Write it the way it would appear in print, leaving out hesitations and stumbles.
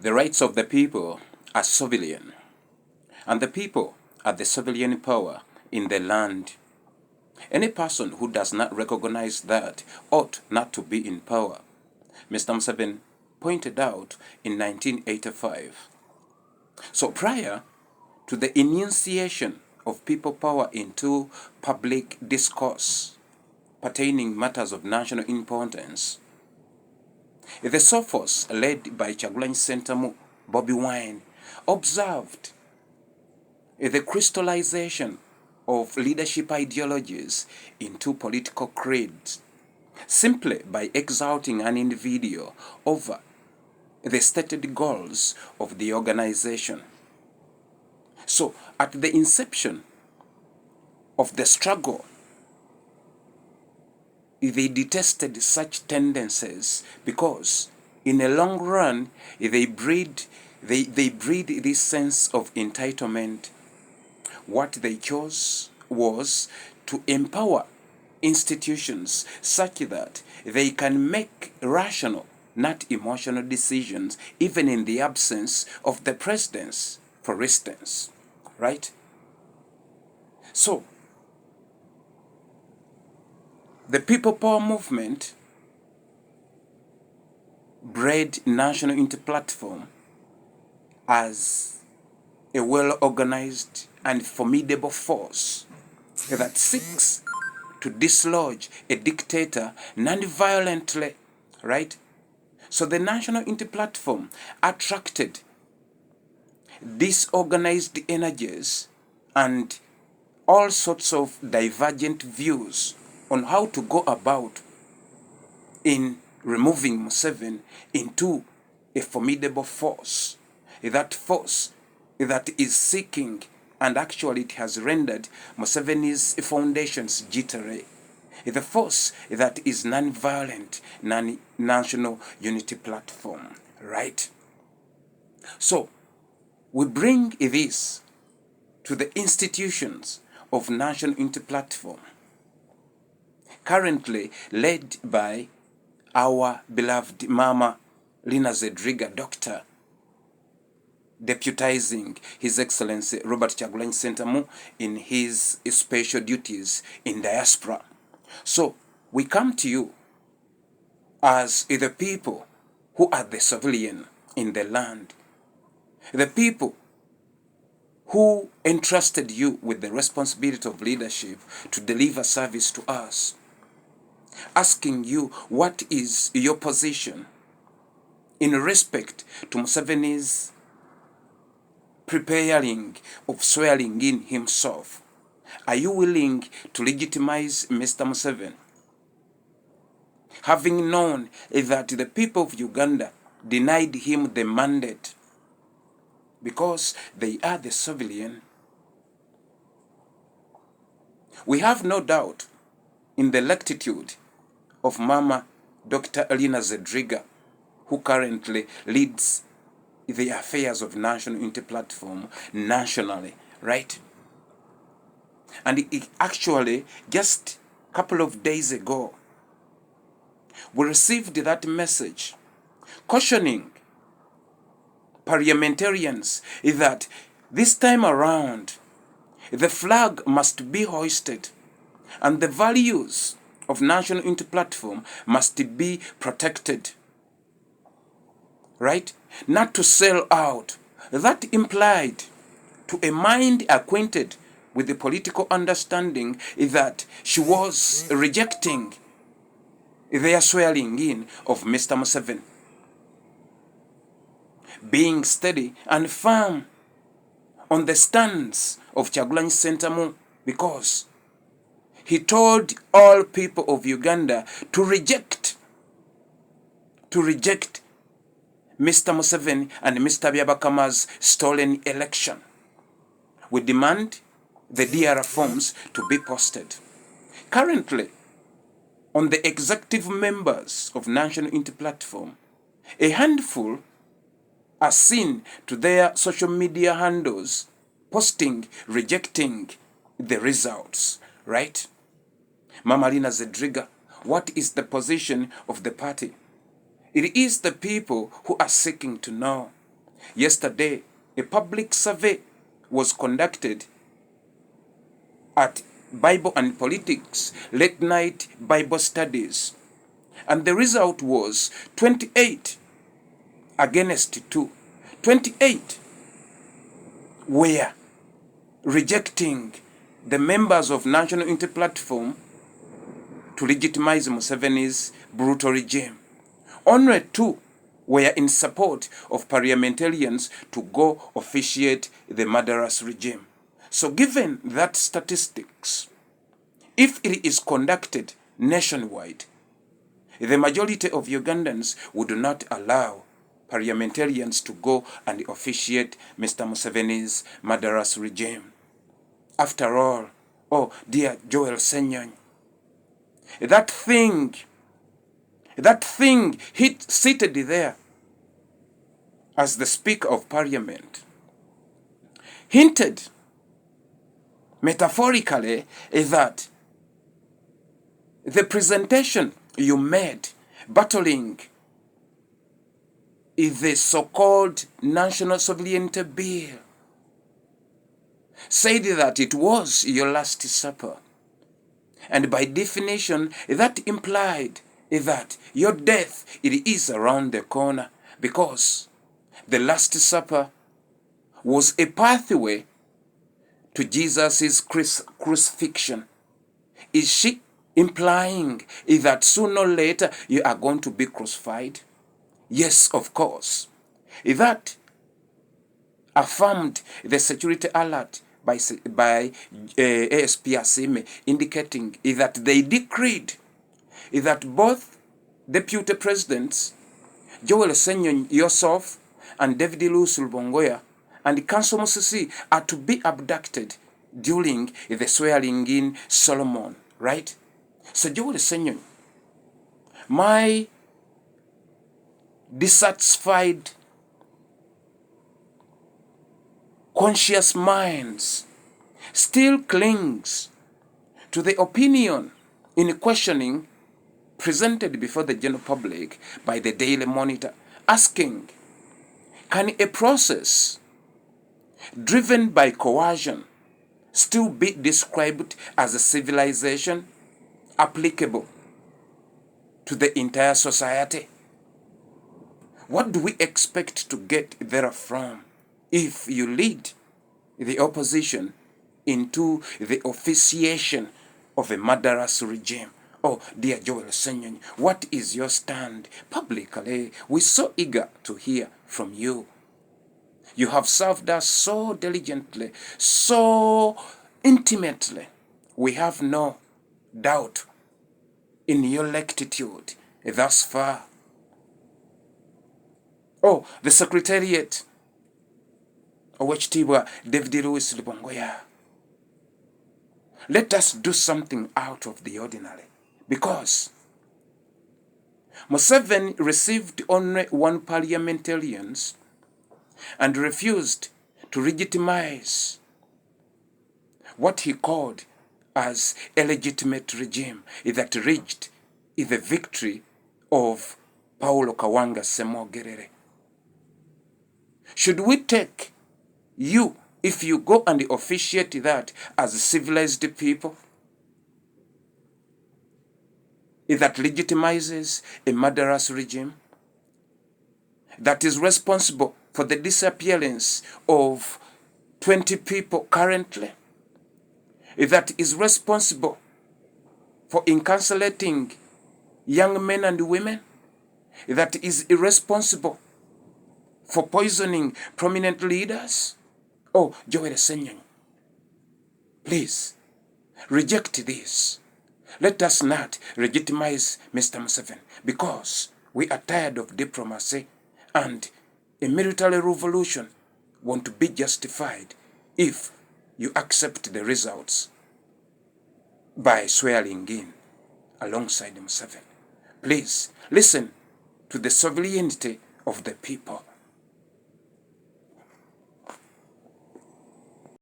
The rights of the people are sovereign, and the people are the sovereign power in the land. Any person who does not recognize that ought not to be in power. Mr. Museveni pointed out in 1985. So prior to the enunciation of people power into public discourse pertaining matters of national importance, the Sophos, led by Kyagulanyi Ssentamu, Bobi Wine, observed the crystallization of leadership ideologies into political creeds simply by exalting an individual over the stated goals of the organization. So, at the inception of the struggle, they detested such tendencies because in the long run they breed this sense of entitlement. What they chose was to empower institutions such that they can make rational, not emotional decisions, even in the absence of the presidents, for instance, right? So, the People Power movement bred National Unity Platform as a well-organized and formidable force that seeks to dislodge a dictator non-violently, right? So the National Unity Platform attracted disorganized energies and all sorts of divergent views on how to go about in removing Museveni into a formidable force. That force that is seeking, and actually it has rendered Museveni's foundations jittery. The force that is non-violent, national unity platform, right? So, we bring this to the institutions of National Unity Platform, currently led by our beloved Mama Lina Zedriga, Doctor, deputizing His Excellency Robert Kyagulanyi Ssentamu in his special duties in diaspora. So, we come to you as the people who are the sovereign in the land, the people who entrusted you with the responsibility of leadership to deliver service to us, asking you what is your position in respect to Museveni's preparing of swearing in himself. Are you willing to legitimize Mr. Museveni, having known that the people of Uganda denied him the mandate because they are the sovereign? We have no doubt in the lectitude of Mama Dr. Lina Zedriga, who currently leads the affairs of National Unity Platform nationally, right? And it actually, just a couple of days ago, we received that message cautioning parliamentarians that this time around, the flag must be hoisted and the values of National Unity Platform must be protected, right? Not to sell out. That implied to a mind acquainted with the political understanding that she was rejecting their swearing in of Mr. Museveni, being steady and firm on the stance of Kyagulanyi Ssentamu, because he told all people of Uganda to reject Mr. Museveni and Mr. Byabakama's stolen election. We demand the DR forms to be posted. Currently, on the executive members of National Unity Platform, a handful are seen to their social media handles posting, rejecting the results, right? Mama Lina Zedriga, what is the position of the party? It is the people who are seeking to know. Yesterday, a public survey was conducted at Bible and Politics late night Bible studies, and the result was 28 against 2. 28 were rejecting the members of National Unity Platform to legitimize Museveni's brutal regime. Only 2 were in support of parliamentarians to go officiate the murderous regime. So given that statistics, if it is conducted nationwide, the majority of Ugandans would not allow parliamentarians to go and officiate Mr. Museveni's murderous regime. After all, oh dear Joel Senyonyi, that thing seated there as the Speaker of Parliament hinted metaphorically that the presentation you made battling the so-called National Sovereignty Bill said that it was your last supper. And by definition, that implied that your death, it is around the corner, because the Last Supper was a pathway to Jesus' crucifixion. Is she implying that sooner or later you are going to be crucified? Yes, of course. That affirmed the security alert by ASP Asime, indicating that they decreed that both deputy presidents, Joel Senyonyi, yourself, and David Louis Lubongoya, and Council Musisi are to be abducted during the swearing in Solomon, right? So Joel Senyonyi, my dissatisfied conscious minds still clings to the opinion in questioning presented before the general public by the Daily Monitor, asking, can a process driven by coercion still be described as a civilization applicable to the entire society? What do we expect to get therefrom if you lead the opposition into the officiation of a murderous regime? Oh, dear Joel Senyonyi, what is your stand publicly? We're so eager to hear from you. You have served us so diligently, so intimately. We have no doubt in your rectitude thus far. Oh, the Secretariat, Oweekitiibwa David Louis Lubongoya. Let us do something out of the ordinary, because Museveni received only 1 parliamentarian and refused to legitimize what he called as a legitimate regime that reached the victory of Paulo Kawanga Ssemwogerere. Should we take you, if you go and officiate that, as civilized people? That legitimizes a murderous regime that is responsible for the disappearance of 20 people currently, that is responsible for incarcerating young men and women, that is irresponsible for poisoning prominent leaders? Oh, Joel Senyonyi, please reject this. Let us not legitimize Mr. Museveni, because we are tired of diplomacy, and a military revolution won't be justified if you accept the results by swearing in alongside Museveni. Please listen to the sovereignty of the people.